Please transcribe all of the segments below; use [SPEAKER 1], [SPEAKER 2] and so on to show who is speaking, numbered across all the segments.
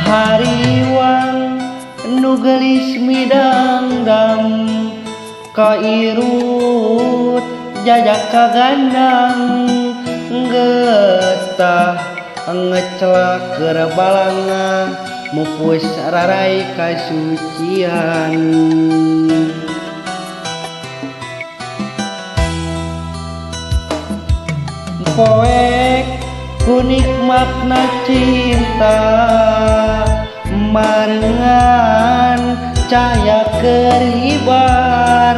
[SPEAKER 1] hariwang nu geulis midangdam kairut jajak kagandang getah ngecelak keur balanga mupus rarai kasucian poek kunikmatna cinta marengan cahaya keribar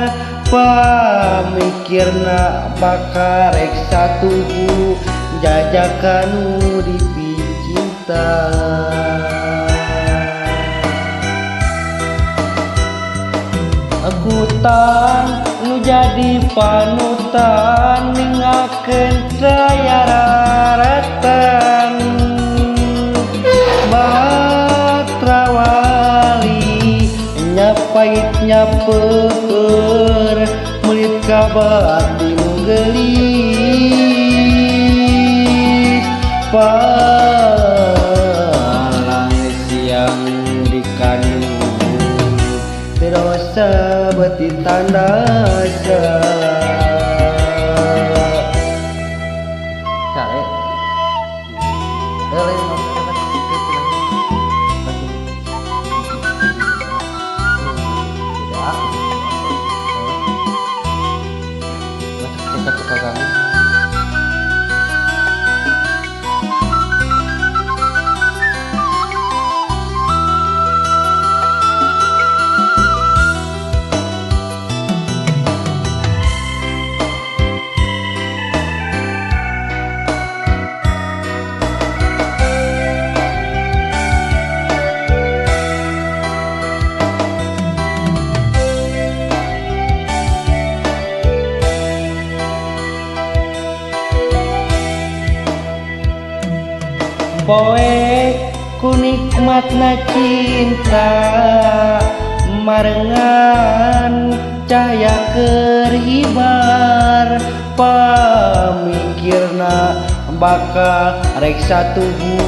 [SPEAKER 1] pamikirna bakal rek satuhu jajakan nu dipicinta Agutan nu jadi panutan ningakeun daya raratan Batrawali nyapait nyapeur melit ka batin nu geulis palang siang dikandung terasa beti tandasa care poek kunikmatna cinta marengan cahaya keribar pamikirna bakal rek satuhu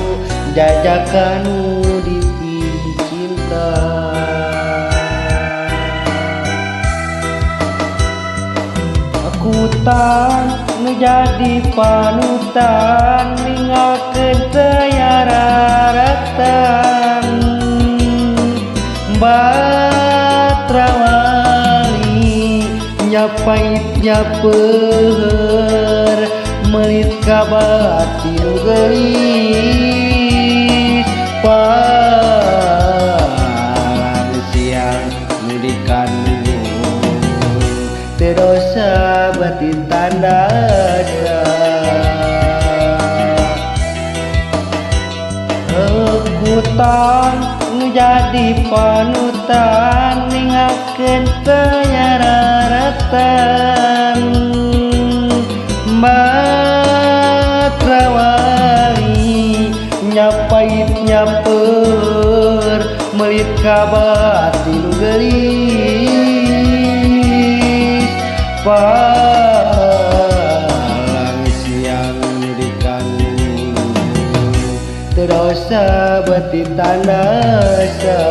[SPEAKER 1] jajakan nu dipicinta Agutan nu jadi panutan ningakeun daya raratan Batrawali nyapait nyapeur melit ka batin nu geulis palang siang nu dikandung terdosa batin tandasa Agutan nu jadi panutan ningakeun daya raratan Batrawali nyapait nyapeur melit ka batin nu geulis palang siang dikandung terdosa beti tandasa